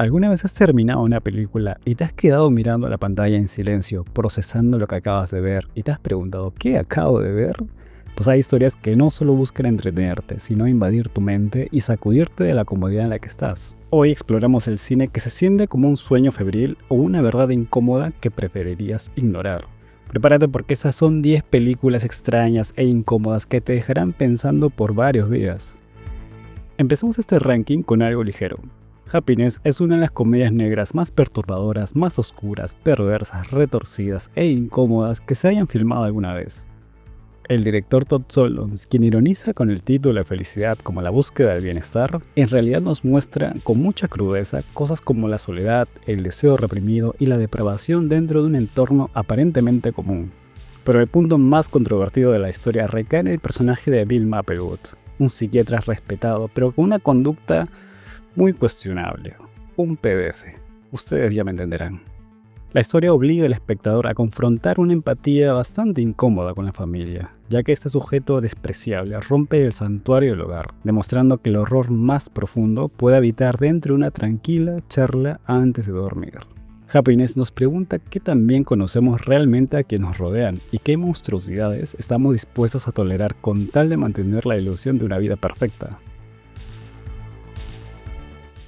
¿Alguna vez has terminado una película y te has quedado mirando la pantalla en silencio, procesando lo que acabas de ver y te has preguntado ¿qué acabo de ver? Pues hay historias que no solo buscan entretenerte, sino invadir tu mente y sacudirte de la comodidad en la que estás. Hoy exploramos el cine que se siente como un sueño febril o una verdad incómoda que preferirías ignorar. Prepárate porque esas son 10 películas extrañas e incómodas que te dejarán pensando por varios días. Empezamos este ranking con algo ligero. Happiness es una de las comedias negras más perturbadoras, más oscuras, perversas, retorcidas e incómodas que se hayan filmado alguna vez. El director Todd Solondz, quien ironiza con el título de felicidad como la búsqueda del bienestar, en realidad nos muestra con mucha crudeza cosas como la soledad, el deseo reprimido y la depravación dentro de un entorno aparentemente común. Pero el punto más controvertido de la historia recae en el personaje de Bill Maplewood, un psiquiatra respetado pero con una conducta muy cuestionable, un PDF. Ustedes ya me entenderán. La historia obliga al espectador a confrontar una empatía bastante incómoda con la familia, ya que este sujeto despreciable rompe el santuario del hogar, demostrando que el horror más profundo puede habitar dentro de una tranquila charla antes de dormir. Happiness nos pregunta qué tan bien conocemos realmente a quienes nos rodean y qué monstruosidades estamos dispuestos a tolerar con tal de mantener la ilusión de una vida perfecta.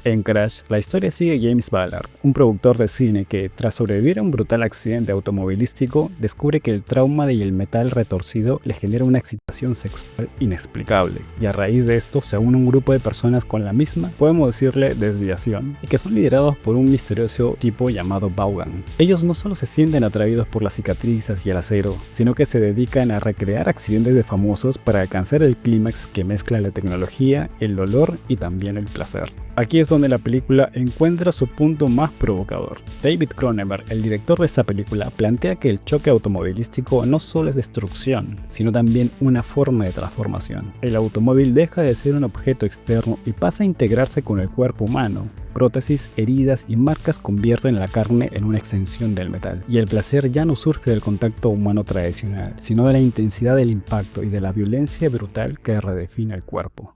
En Crash, la historia sigue a James Ballard, un productor de cine que, tras sobrevivir a un brutal accidente automovilístico, descubre que el trauma y el metal retorcido le genera una excitación sexual inexplicable, y a raíz de esto se une un grupo de personas con la misma, podemos decirle, desviación, y que son liderados por un misterioso tipo llamado Vaughan. Ellos no solo se sienten atraídos por las cicatrices y el acero, sino que se dedican a recrear accidentes de famosos para alcanzar el clímax que mezcla la tecnología, el dolor y también el placer. Aquí es donde la película encuentra su punto más provocador. David Cronenberg, el director de esta película, plantea que el choque automovilístico no solo es destrucción, sino también una forma de transformación. El automóvil deja de ser un objeto externo y pasa a integrarse con el cuerpo humano. Prótesis, heridas y marcas convierten la carne en una extensión del metal. Y el placer ya no surge del contacto humano tradicional, sino de la intensidad del impacto y de la violencia brutal que redefine el cuerpo.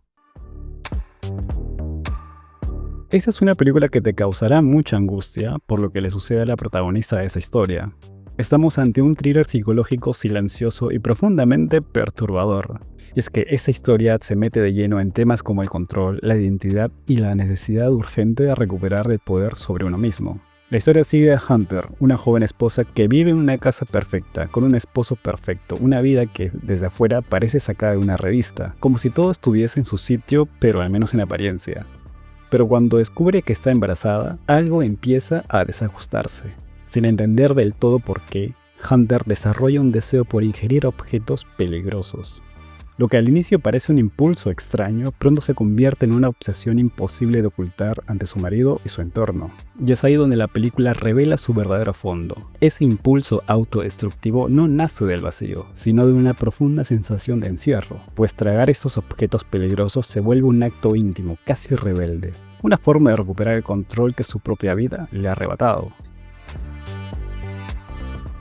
Esta es una película que te causará mucha angustia por lo que le sucede a la protagonista de esa historia. Estamos ante un thriller psicológico silencioso y profundamente perturbador. Y es que esta historia se mete de lleno en temas como el control, la identidad y la necesidad urgente de recuperar el poder sobre uno mismo. La historia sigue a Hunter, una joven esposa que vive en una casa perfecta, con un esposo perfecto, una vida que desde afuera parece sacada de una revista, como si todo estuviese en su sitio, pero al menos en apariencia. Pero cuando descubre que está embarazada, algo empieza a desajustarse. Sin entender del todo por qué, Hunter desarrolla un deseo por ingerir objetos peligrosos. Lo que al inicio parece un impulso extraño, pronto se convierte en una obsesión imposible de ocultar ante su marido y su entorno. Y es ahí donde la película revela su verdadero fondo. Ese impulso autodestructivo no nace del vacío, sino de una profunda sensación de encierro, pues tragar estos objetos peligrosos se vuelve un acto íntimo, casi rebelde, una forma de recuperar el control que su propia vida le ha arrebatado.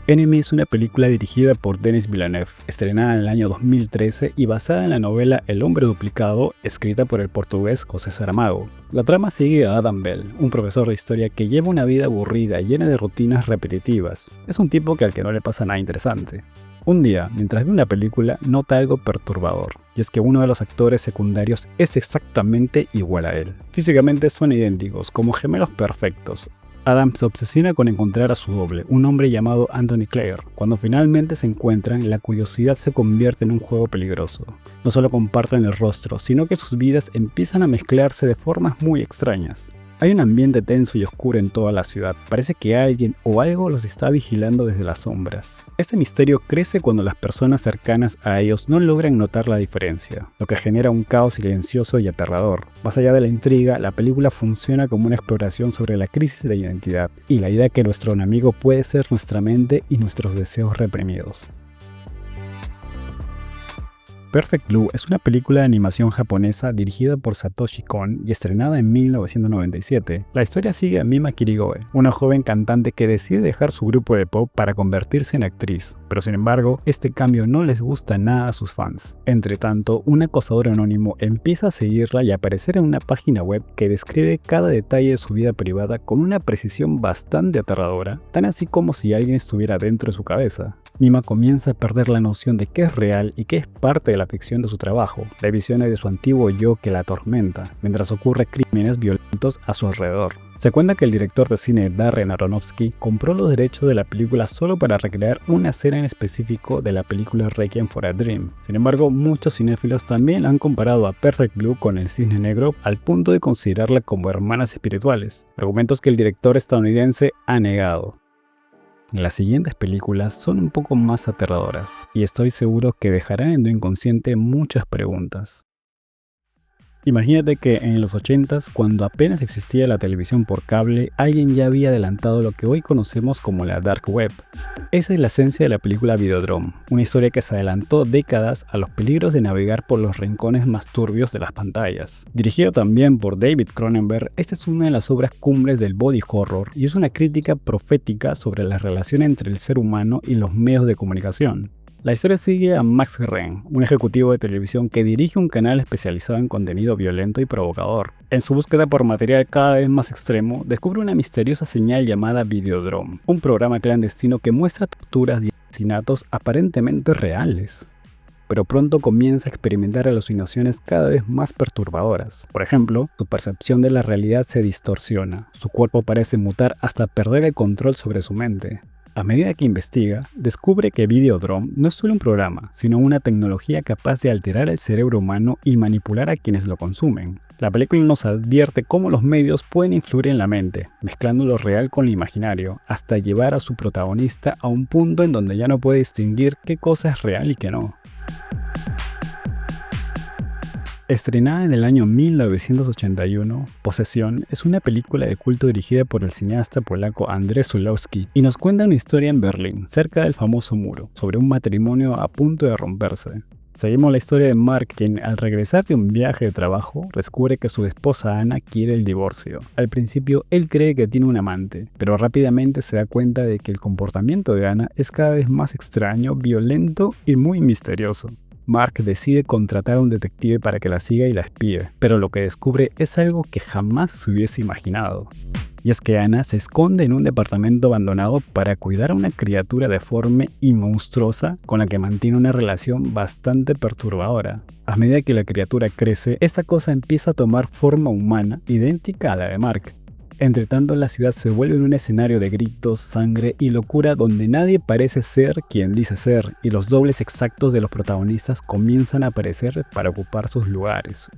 Enemy es una película dirigida por Denis Villeneuve, estrenada en el año 2013 y basada en la novela El hombre duplicado, escrita por el portugués José Saramago. La trama sigue a Adam Bell, un profesor de historia que lleva una vida aburrida y llena de rutinas repetitivas. Es un tipo al que no le pasa nada interesante. Un día, mientras ve una película, nota algo perturbador, y es que uno de los actores secundarios es exactamente igual a él. Físicamente son idénticos, como gemelos perfectos. Adam se obsesiona con encontrar a su doble, un hombre llamado Anthony Clare. Cuando finalmente se encuentran, la curiosidad se convierte en un juego peligroso. No solo comparten el rostro, sino que sus vidas empiezan a mezclarse de formas muy extrañas. Hay un ambiente tenso y oscuro en toda la ciudad. Parece que alguien o algo los está vigilando desde las sombras. Este misterio crece cuando las personas cercanas a ellos no logran notar la diferencia, lo que genera un caos silencioso y aterrador. Más allá de la intriga, la película funciona como una exploración sobre la crisis de identidad y la idea que nuestro enemigo puede ser nuestra mente y nuestros deseos reprimidos. Perfect Blue es una película de animación japonesa dirigida por Satoshi Kon y estrenada en 1997. La historia sigue a Mima Kirigoe, una joven cantante que decide dejar su grupo de pop para convertirse en actriz, pero sin embargo, este cambio no les gusta nada a sus fans. Entre tanto, un acosador anónimo empieza a seguirla y a aparecer en una página web que describe cada detalle de su vida privada con una precisión bastante aterradora, tan así como si alguien estuviera dentro de su cabeza. Mima comienza a perder la noción de qué es real y qué es parte de la ficción de su trabajo, la visión de su antiguo yo que la atormenta, mientras ocurren crímenes violentos a su alrededor. Se cuenta que el director de cine Darren Aronofsky compró los derechos de la película solo para recrear una escena en específico de la película Requiem for a Dream. Sin embargo, muchos cinéfilos también han comparado a Perfect Blue con El Cisne Negro al punto de considerarla como hermanas espirituales, argumentos que el director estadounidense ha negado. Las siguientes películas son un poco más aterradoras, y estoy seguro que dejarán en tu inconsciente muchas preguntas. Imagínate que en los 80s, cuando apenas existía la televisión por cable, alguien ya había adelantado lo que hoy conocemos como la Dark Web. Esa es la esencia de la película Videodrome, una historia que se adelantó décadas a los peligros de navegar por los rincones más turbios de las pantallas. Dirigida también por David Cronenberg, esta es una de las obras cumbres del body horror y es una crítica profética sobre la relación entre el ser humano y los medios de comunicación. La historia sigue a Max Renn, un ejecutivo de televisión que dirige un canal especializado en contenido violento y provocador. En su búsqueda por material cada vez más extremo, descubre una misteriosa señal llamada Videodrome, un programa clandestino que muestra torturas y asesinatos aparentemente reales. Pero pronto comienza a experimentar alucinaciones cada vez más perturbadoras. Por ejemplo, su percepción de la realidad se distorsiona, su cuerpo parece mutar hasta perder el control sobre su mente. A medida que investiga, descubre que Videodrome no es solo un programa, sino una tecnología capaz de alterar el cerebro humano y manipular a quienes lo consumen. La película nos advierte cómo los medios pueden influir en la mente, mezclando lo real con lo imaginario, hasta llevar a su protagonista a un punto en donde ya no puede distinguir qué cosa es real y qué no. Estrenada en el año 1981, Posesión es una película de culto dirigida por el cineasta polaco Andrzej Zulawski y nos cuenta una historia en Berlín, cerca del famoso muro, sobre un matrimonio a punto de romperse. Seguimos la historia de Mark, quien al regresar de un viaje de trabajo descubre que su esposa Ana quiere el divorcio. Al principio él cree que tiene un amante, pero rápidamente se da cuenta de que el comportamiento de Ana es cada vez más extraño, violento y muy misterioso. Mark decide contratar a un detective para que la siga y la espíe, pero lo que descubre es algo que jamás se hubiese imaginado. Y es que Ana se esconde en un departamento abandonado para cuidar a una criatura deforme y monstruosa con la que mantiene una relación bastante perturbadora. A medida que la criatura crece, esta cosa empieza a tomar forma humana, idéntica a la de Mark. Entre tanto, la ciudad se vuelve un escenario de gritos, sangre y locura donde nadie parece ser quien dice ser, y los dobles exactos de los protagonistas comienzan a aparecer para ocupar sus lugares.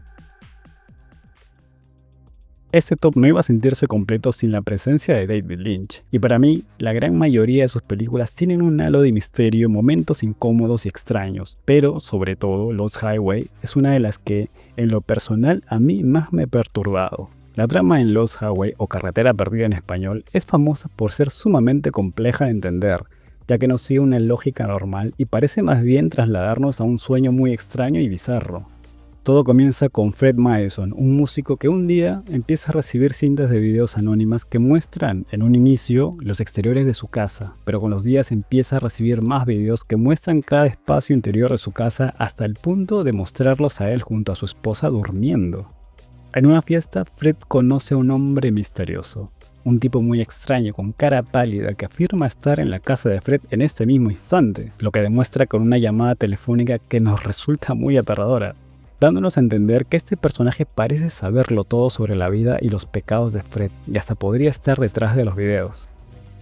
Este top no iba a sentirse completo sin la presencia de David Lynch, y para mí, la gran mayoría de sus películas tienen un halo de misterio, momentos incómodos y extraños, pero sobre todo Lost Highway es una de las que, en lo personal, a mí más me ha perturbado. La trama en Lost Highway, o Carretera Perdida en español, es famosa por ser sumamente compleja de entender, ya que no sigue una lógica normal y parece más bien trasladarnos a un sueño muy extraño y bizarro. Todo comienza con Fred Madison, un músico que un día empieza a recibir cintas de videos anónimas que muestran, en un inicio, los exteriores de su casa, pero con los días empieza a recibir más videos que muestran cada espacio interior de su casa hasta el punto de mostrarlos a él junto a su esposa durmiendo. En una fiesta, Fred conoce a un hombre misterioso, un tipo muy extraño con cara pálida que afirma estar en la casa de Fred en este mismo instante, lo que demuestra con una llamada telefónica que nos resulta muy aterradora, dándonos a entender que este personaje parece saberlo todo sobre la vida y los pecados de Fred, y hasta podría estar detrás de los videos.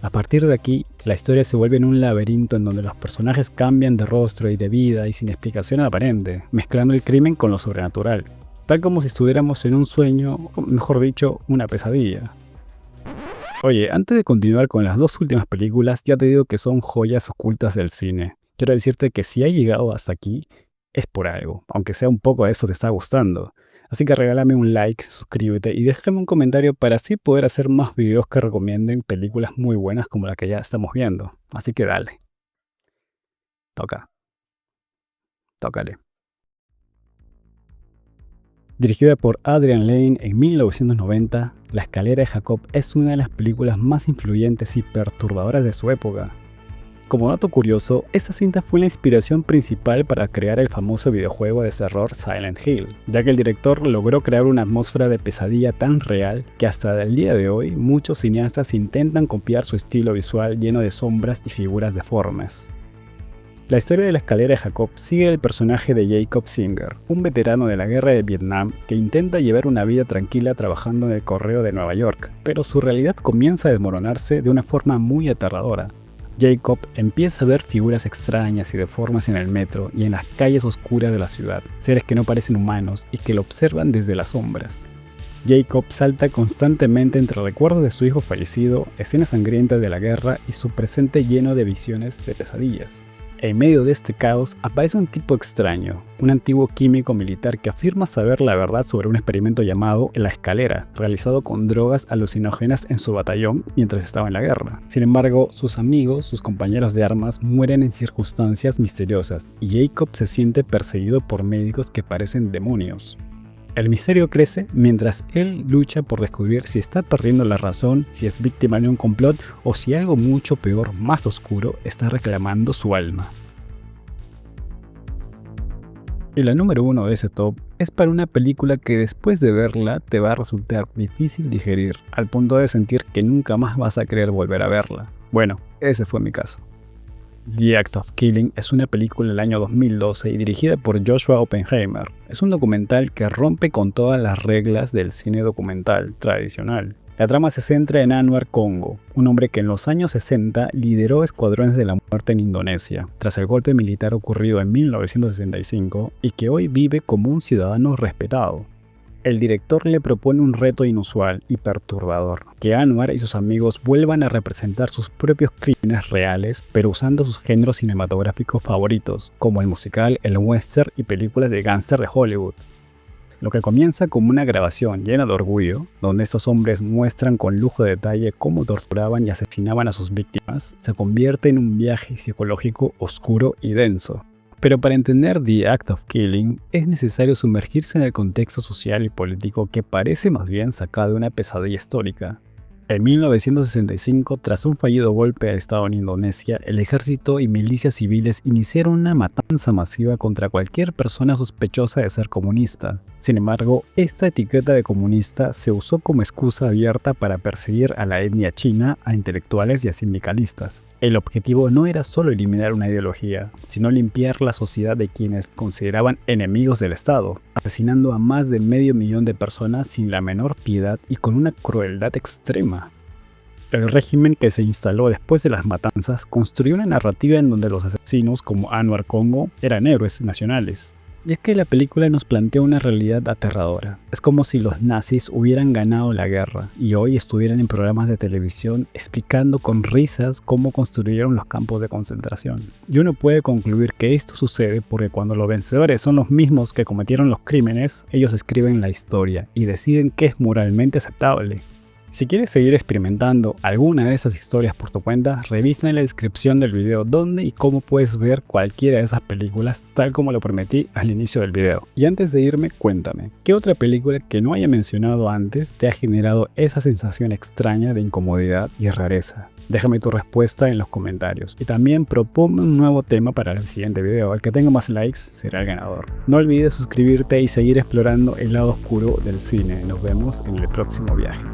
A partir de aquí, la historia se vuelve en un laberinto en donde los personajes cambian de rostro y de vida y sin explicación aparente, mezclando el crimen con lo sobrenatural, tal como si estuviéramos en un sueño, o mejor dicho, una pesadilla. Oye, antes de continuar con las dos últimas películas, ya te digo que son joyas ocultas del cine. Quiero decirte que si has llegado hasta aquí, es por algo, aunque sea un poco de eso te está gustando. Así que regálame un like, suscríbete y déjame un comentario para así poder hacer más videos que recomienden películas muy buenas como la que ya estamos viendo. Así que dale. Tócale. Dirigida por Adrian Lyne en 1990, La escalera de Jacob es una de las películas más influyentes y perturbadoras de su época. Como dato curioso, esta cinta fue la inspiración principal para crear el famoso videojuego de terror Silent Hill, ya que el director logró crear una atmósfera de pesadilla tan real que hasta el día de hoy muchos cineastas intentan copiar su estilo visual lleno de sombras y figuras deformes. La historia de la escalera de Jacob sigue el personaje de Jacob Singer, un veterano de la guerra de Vietnam que intenta llevar una vida tranquila trabajando en el correo de Nueva York, pero su realidad comienza a desmoronarse de una forma muy aterradora. Jacob empieza a ver figuras extrañas y deformes en el metro y en las calles oscuras de la ciudad, seres que no parecen humanos y que lo observan desde las sombras. Jacob salta constantemente entre recuerdos de su hijo fallecido, escenas sangrientas de la guerra y su presente lleno de visiones de pesadillas. En medio de este caos aparece un tipo extraño, un antiguo químico militar que afirma saber la verdad sobre un experimento llamado La Escalera, realizado con drogas alucinógenas en su batallón mientras estaba en la guerra. Sin embargo, sus amigos, sus compañeros de armas, mueren en circunstancias misteriosas y Jacob se siente perseguido por médicos que parecen demonios. El misterio crece mientras él lucha por descubrir si está perdiendo la razón, si es víctima de un complot o si algo mucho peor, más oscuro, está reclamando su alma. Y la número 1 de ese top es para una película que después de verla te va a resultar difícil digerir, al punto de sentir que nunca más vas a querer volver a verla. Bueno, ese fue mi caso. The Act of Killing es una película del año 2012 y dirigida por Joshua Oppenheimer. Es un documental que rompe con todas las reglas del cine documental tradicional. La trama se centra en Anwar Congo, un hombre que en los años 60 lideró escuadrones de la muerte en Indonesia, tras el golpe militar ocurrido en 1965 y que hoy vive como un ciudadano respetado. El director le propone un reto inusual y perturbador, que Anwar y sus amigos vuelvan a representar sus propios crímenes reales, pero usando sus géneros cinematográficos favoritos, como el musical, el western y películas de gángster de Hollywood. Lo que comienza como una grabación llena de orgullo, donde estos hombres muestran con lujo de detalle cómo torturaban y asesinaban a sus víctimas, se convierte en un viaje psicológico oscuro y denso. Pero para entender The Act of Killing es necesario sumergirse en el contexto social y político que parece más bien sacado de una pesadilla histórica. En 1965, tras un fallido golpe de Estado en Indonesia, el ejército y milicias civiles iniciaron una matanza masiva contra cualquier persona sospechosa de ser comunista. Sin embargo, esta etiqueta de comunista se usó como excusa abierta para perseguir a la etnia china, a intelectuales y a sindicalistas. El objetivo no era solo eliminar una ideología, sino limpiar la sociedad de quienes consideraban enemigos del Estado, asesinando a más de 500.000 de personas sin la menor piedad y con una crueldad extrema. El régimen que se instaló después de las matanzas construyó una narrativa en donde los asesinos como Anwar Congo eran héroes nacionales. Y es que la película nos plantea una realidad aterradora. Es como si los nazis hubieran ganado la guerra y hoy estuvieran en programas de televisión explicando con risas cómo construyeron los campos de concentración. Y uno puede concluir que esto sucede porque cuando los vencedores son los mismos que cometieron los crímenes, ellos escriben la historia y deciden qué es moralmente aceptable. Si quieres seguir experimentando alguna de esas historias por tu cuenta, revisa en la descripción del video dónde y cómo puedes ver cualquiera de esas películas tal como lo prometí al inicio del video. Y antes de irme, cuéntame, ¿qué otra película que no haya mencionado antes te ha generado esa sensación extraña de incomodidad y rareza? Déjame tu respuesta en los comentarios y también proponme un nuevo tema para el siguiente video. El que tenga más likes será el ganador. No olvides suscribirte y seguir explorando el lado oscuro del cine. Nos vemos en el próximo viaje.